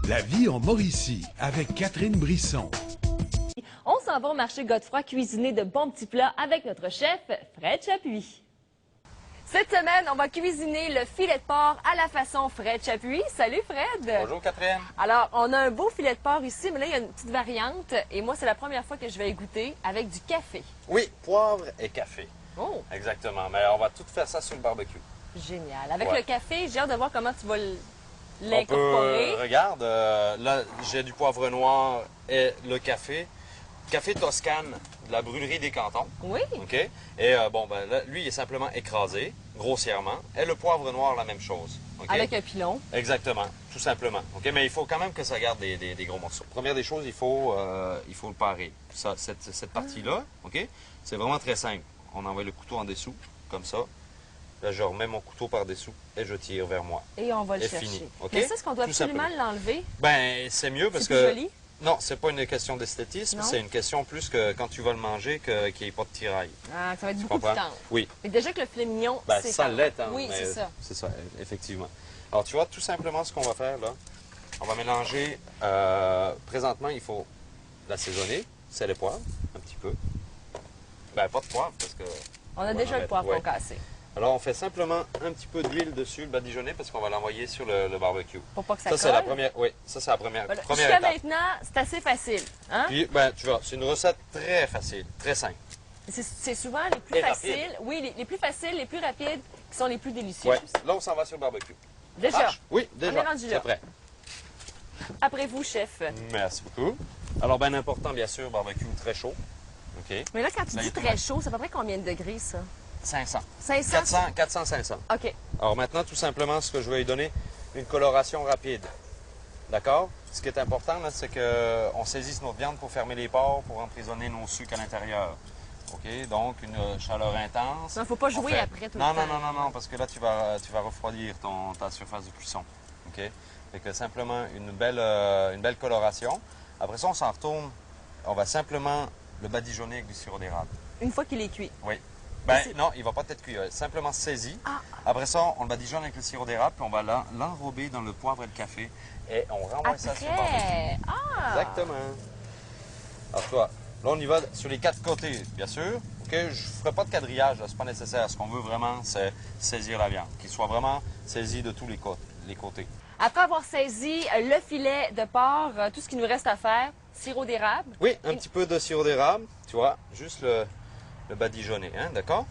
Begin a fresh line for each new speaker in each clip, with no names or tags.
La vie en Mauricie avec Catherine Brisson.
On s'en va au marché Godefroy cuisiner de bons petits plats avec notre chef Fred Chapuis. Cette semaine, on va cuisiner le filet de porc à la façon Fred Chapuis. Salut Fred!
Bonjour Catherine!
Alors, on a un beau filet de porc ici, mais là, il y a une petite variante. Et moi, c'est la première fois que je vais y goûter avec du café.
Oui, poivre et café.
Oh!
Exactement, mais on va tout faire ça sur le barbecue.
Génial. Avec
Ouais.
le café, j'ai hâte de voir comment tu vas
On
l'incorporer.
peut, regarde, là j'ai du poivre noir et le café. Café Toscane de la brûlerie des Cantons.
Oui!
OK? Et bon, ben là, lui, il est simplement écrasé, grossièrement. Et le poivre noir, la même chose. OK?
Avec un pilon.
Exactement, tout simplement. OK? Mais il faut quand même que ça garde des gros morceaux. Première des choses, il faut le parer. Ça, cette partie-là, OK? C'est vraiment très simple. On envoie le couteau en dessous, comme ça. Là, je remets mon couteau par-dessous et je tire vers moi.
Et on va le
Et
chercher.
fini, OK?
Mais ça, est-ce qu'on doit
Tout
absolument
simplement.
l'enlever?
Ben, c'est mieux parce
C'est
que...
plus joli?
Non, c'est pas une question d'esthétisme,
Non?
c'est une question plus que quand tu vas le manger, qu'il n'y ait pas de tiraille.
Ah, ça va être
Tu
beaucoup plus
comprends?
tendre.
Oui.
Mais déjà que le filet mignon,
Ben,
c'est
ça
tendre.
l'est, hein,
Oui,
mais
c'est ça.
C'est ça, effectivement. Alors, tu vois, tout simplement, ce qu'on va faire, là, on va mélanger... présentement, il faut l'assaisonner, sel et poivre, un petit peu. Ben, pas de poivre, parce que...
On a
va
déjà
en
le
mettre,
poivron
ouais.
cassé.
Alors, on fait simplement un petit peu d'huile dessus, le badigeonner, parce qu'on va l'envoyer sur le barbecue.
Pour pas que ça
Ça,
colle.
c'est la première... Oui, ça, c'est la première
Voilà.
première
Jusqu'à
étape.
maintenant, c'est assez facile. Hein?
Puis, ben, tu vois, c'est une recette très facile, très simple.
C'est souvent les plus
Et
faciles.
rapide.
Oui, les plus faciles, les plus rapides, qui sont les plus délicieux.
Oui, là, on s'en va sur le barbecue.
Déjà,
Marche? Oui,
On est
déjà.
rendu là.
C'est prêt.
après vous, chef.
Merci beaucoup. Alors, bien important, bien sûr, barbecue très chaud. OK.
Mais là, quand tu
Là,
dis
il est
très chaud, c'est à peu près combien de degrés, ça?
500.
500?
400, 500.
OK.
Alors maintenant, tout simplement, ce que je vais lui donner, une coloration rapide. D'accord? Ce qui est important, là, c'est qu'on saisisse notre viande pour fermer les pores, pour emprisonner nos sucres à l'intérieur. OK? Donc, une chaleur intense.
Il ne faut pas
On
jouer
fait-
après tout
non,
le temps.
non, parce que là, tu vas refroidir ta surface de cuisson. OK? Fait que simplement une belle coloration. Après ça, on s'en retourne. On va simplement le badigeonner avec du sirop d'érable.
Une fois qu'il est cuit.
Oui. Ben
c'est-
non, il va pas être cuit. Simplement saisi.
Ah.
Après ça, on le badigeonne avec le sirop d'érable, puis on va l'enrober dans le poivre et le café. Et on renvoie ça sur le barbecue.
Après! Ah!
Exactement. Alors toi, là on y va sur les 4 côtés, bien sûr. OK, je ne ferai pas de quadrillage, c'est pas nécessaire. Ce qu'on veut vraiment, c'est saisir la viande, qu'il soit vraiment saisi de tous les côtés.
Après avoir saisi le filet de porc, tout ce qu'il nous reste à faire, sirop d'érable.
Oui, un petit peu de sirop d'érable, tu vois, juste le badigeonner, hein, d'accord?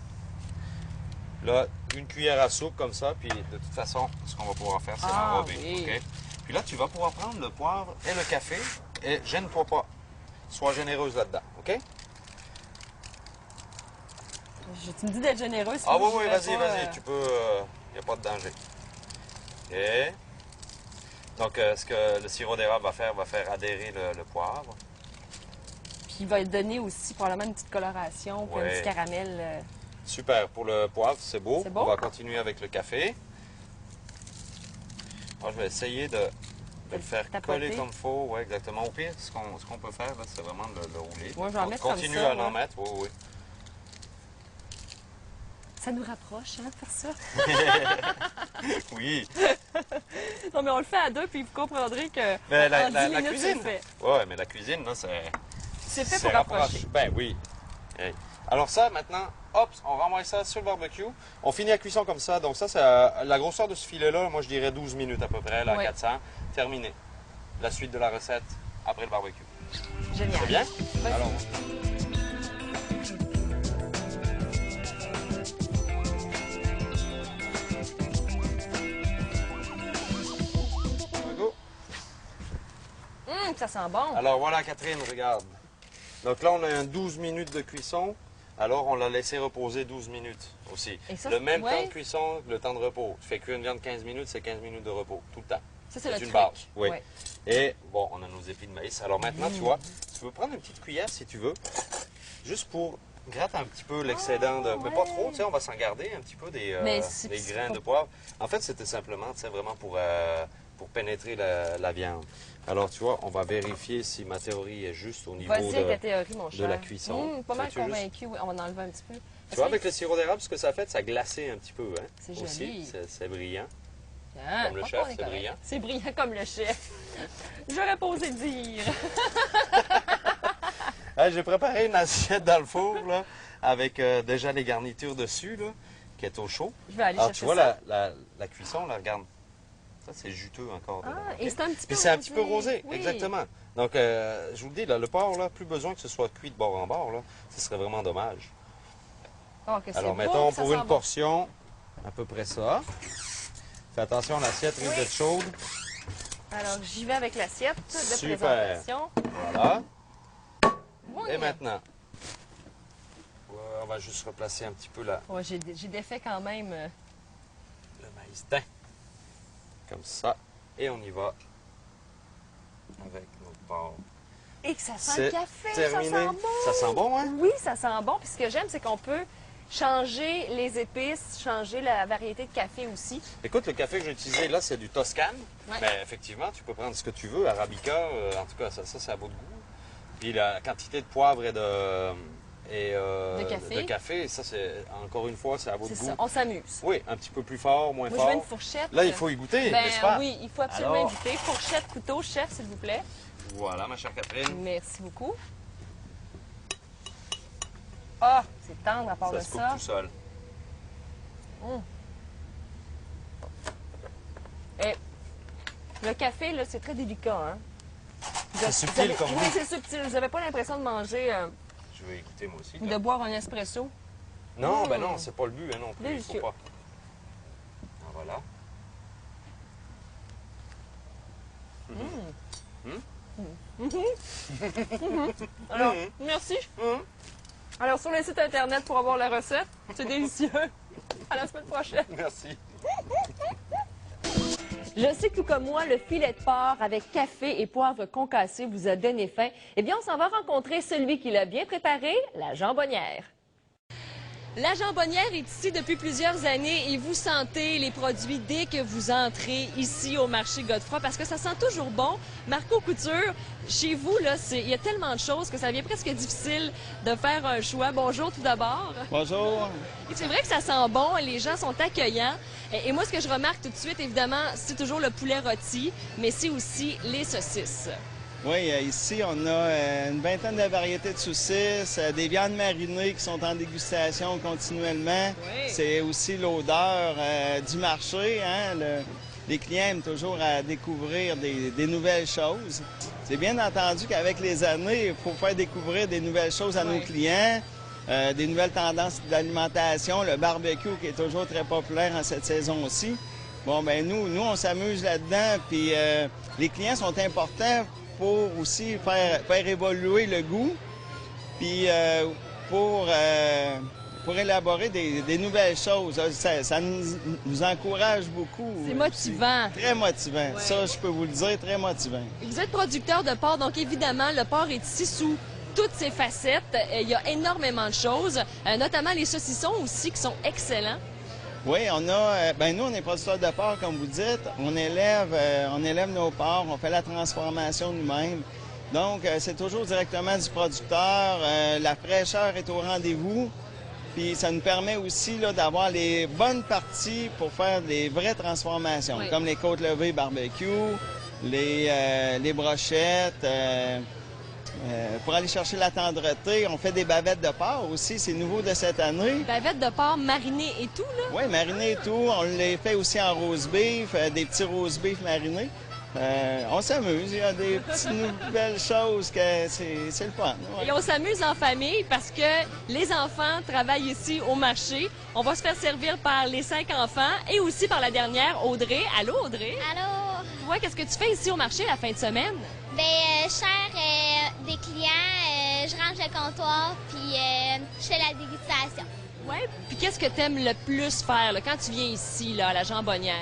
Là, une cuillère à soupe comme ça, puis de toute façon, ce qu'on va pouvoir faire, c'est
Ah,
l'enrober.
oui.
OK? Puis là, tu vas pouvoir prendre le poivre et le café, et gêne-toi pas. Sois généreuse là-dedans, OK?
Tu me dis d'être généreuse.
Ah
sinon
oui,
je
vas-y,
vais pas,
vas-y, tu peux, il n'y a pas de danger. OK? Donc, ce que le sirop d'érable va faire adhérer le poivre.
Puis il va donner aussi probablement une petite coloration, puis un
Ouais.
petit caramel.
Super, pour le poivre, c'est beau.
C'est beau?
On va continuer avec le café. Alors, je vais essayer de le faire
tapoter.
coller comme il faut. Oui, exactement. Au pire, ce qu'on peut faire, là, c'est vraiment de le rouler.
Moi, je vais en mettre comme
Continue
ça,
à
moi.
l'en mettre, oui, oui.
Ça nous rapproche, hein, de faire ça.
Oui,
Non, mais on le fait à deux, puis vous comprendrez que
mais
en 10
la
minutes,
cuisine.
c'est fait.
Oui, mais la cuisine, là, c'est...
C'est fait
c'est
pour rapprocher.
Ben oui. Hey. Alors ça, maintenant, hop, on renvoie ça sur le barbecue. On finit la cuisson comme ça. Donc ça, c'est la grosseur de ce filet-là, moi je dirais 12 minutes à peu près, là, à
Oui.
400. Terminé. La suite de la recette après le barbecue.
Génial.
C'est bien?
Vas-y.
Alors, go.
Ça sent bon.
Alors voilà, Catherine, regarde. Donc là, on a un 12 minutes de cuisson. Alors, on l'a laissé reposer 12 minutes aussi.
Et ça,
le même
ouais.
temps de cuisson que le temps de repos. Tu fais cuire une viande 15 minutes, c'est 15 minutes de repos, tout le temps.
Ça, c'est le
une
truc.
base. Oui.
Ouais.
Et bon, on a nos épis de maïs. Alors maintenant, tu vois, tu peux prendre une petite cuillère si tu veux, juste pour gratter un petit peu l'excédent de. Mais pas
ouais.
trop, tu sais, on va s'en garder un petit peu
Mais c'est-
des
c'est
grains
pas-
de poivre. En fait, c'était simplement, tu sais, vraiment pour pénétrer la viande. Alors, tu vois, on va vérifier si ma théorie est juste au niveau
Vas-y avec
de.
ta théorie, mon cher.
la cuisson.
Pas mal
Fais-tu juste-
convaincu. Oui, on va en enlever un petit peu.
Tu vois, avec le sirop d'érable, ce que ça fait, ça a glacé un petit peu. Hein?
C'est
Aussi,
joli.
c'est brillant.
Ah,
Comme le chef, c'est brillant.
C'est brillant comme le chef. J'aurais pas osé dire.
Hey, j'ai préparé une assiette dans le four, là, avec déjà les garnitures dessus, là, qui est au chaud.
Je vais aller
Alors, tu
chercher
vois
ça.
la cuisson, là, regarde. Ça, c'est juteux encore.
Ah,
dedans, ok?
et c'est un petit peu
Puis c'est un petit peu rosé,
Oui.
exactement. Donc, je vous le dis, là, le porc, là, plus besoin que ce soit cuit de bord en bord, là, ce serait vraiment dommage.
Oh, que c'est
Alors,
beau,
mettons
que ça
pour
sent
une
bon.
portion, à peu près ça. Fais attention, l'assiette risque
Oui.
d'être chaude.
Alors, j'y vais avec l'assiette de
Super.
présentation.
Voilà.
Oui.
Et maintenant, on va juste replacer un petit peu
Ouais, j'ai défait quand même.
le maïs teint. Comme ça. Et on y va avec notre porc.
Et que ça sent
C'est
le café,
terminé.
ça sent bon.
Ça sent bon, hein?
Oui, ça sent bon. Puis ce que j'aime, c'est qu'on peut changer les épices, changer la variété de café aussi.
Écoute, le café que j'ai utilisé là, c'est du Toscane.
Ouais.
Mais effectivement, tu peux prendre ce que tu veux, Arabica, en tout cas, ça c'est à votre goût. Puis la quantité de poivre et
De café.
ça c'est, encore une fois, c'est à votre
C'est
goût.
ça, on s'amuse.
Oui, un petit peu plus fort, moins
Moi, je
fort.
veux une fourchette.
Là, il faut y goûter,
Ben
n'est-ce pas?
oui, il faut absolument
Alors?
goûter. Fourchette, couteau, chef, s'il vous plaît.
Voilà, ma chère Catherine.
Merci beaucoup. Ah, c'est tendre à part de
Ça se coupe
ça.
tout seul.
Et le café, là, c'est très délicat, hein?
C'est subtil comme
Oui,
goût.
c'est subtil. Vous n'avez pas l'impression de manger
Je vais écouter moi aussi.
ou de boire un espresso.
Non, ben non, c'est pas le but, hein, non plus. Il
Délicieux.
faut pas. Ah, voilà.
Alors, merci. Alors, sur le site Internet pour avoir la recette, c'est délicieux. À la semaine prochaine.
Merci.
Je sais que tout comme moi, le filet de porc avec café et poivre concassé vous a donné faim. Eh bien, on s'en va rencontrer celui qui l'a bien préparé, la jambonnière. La jambonnière est ici depuis plusieurs années et vous sentez les produits dès que vous entrez ici au marché Godefroy parce que ça sent toujours bon. Marco Couture, chez vous, là, il y a tellement de choses que ça devient presque difficile de faire un choix. Bonjour tout d'abord.
Bonjour.
Et c'est vrai que ça sent bon, les gens sont accueillants. Et moi, ce que je remarque tout de suite, évidemment, c'est toujours le poulet rôti, mais c'est aussi les saucisses.
Oui, ici, on a une vingtaine de variétés de saucisses, des viandes marinées qui sont en dégustation continuellement.
Oui.
C'est aussi l'odeur du marché. Hein? Les clients aiment toujours à découvrir des nouvelles choses. C'est bien entendu qu'avec les années, il faut faire découvrir des nouvelles choses à nos clients, des nouvelles tendances d'alimentation, le barbecue qui est toujours très populaire en cette saison aussi. Bon, ben nous on s'amuse là-dedans, puis les clients sont importants pour aussi faire évoluer le goût, puis pour élaborer des nouvelles choses. Ça nous encourage beaucoup.
C'est motivant.
Très motivant.
Ouais.
Ça, je peux vous le dire, très motivant.
Vous êtes producteur de porc, donc évidemment, le porc est ici sous toutes ses facettes. Il y a énormément de choses, notamment les saucissons aussi qui sont excellents.
Oui, on a, nous, on est producteurs de porc, comme vous dites. On élève nos porcs, on fait la transformation nous-mêmes. Donc, c'est toujours directement du producteur. La fraîcheur est au rendez-vous. Puis, ça nous permet aussi là, d'avoir les bonnes parties pour faire des vraies transformations,
Oui.
comme les côtes levées barbecue, les brochettes. Pour aller chercher la tendreté, on fait des bavettes de porc aussi, c'est nouveau de cette année.
Bavettes de porc marinées et tout, là.
Oui, mariné et tout. On les fait aussi en rose beef, des petits rose beef marinés. On s'amuse, il y a des petites nouvelles choses que c'est le fun. Ouais.
Et on s'amuse en famille parce que les enfants travaillent ici au marché. On va se faire servir par les 5 enfants et aussi par la dernière, Audrey. Allô, Audrey?
Allô?
Ouais, qu'est-ce que tu fais ici au marché la fin de semaine?
Je sers des clients, je range le comptoir, puis je fais la dégustation.
Ouais. Puis qu'est-ce que t'aimes le plus faire là, quand tu viens ici, là, à la jambonnière?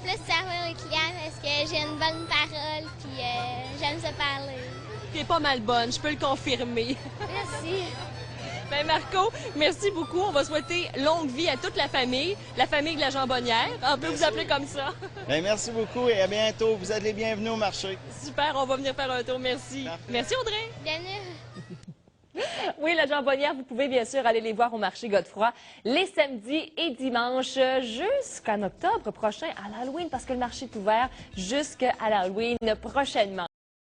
Plus servir aux clients parce que j'ai une bonne parole, puis j'aime ça parler.
T'es pas mal bonne, je peux le confirmer.
Merci.
Ben Marco, merci beaucoup. On va souhaiter longue vie à toute la famille de la jambonnière. On peut vous appeler comme ça.
Bien, merci beaucoup et à bientôt. Vous êtes les bienvenus au marché.
Super, on va venir faire un tour. Merci.
Parfait.
Merci Audrey.
Bienvenue.
Oui, la jambonnière, vous pouvez bien sûr aller les voir au marché Godefroy les samedis et dimanches jusqu'en octobre prochain à l'Halloween parce que le marché est ouvert jusqu'à l'Halloween prochainement.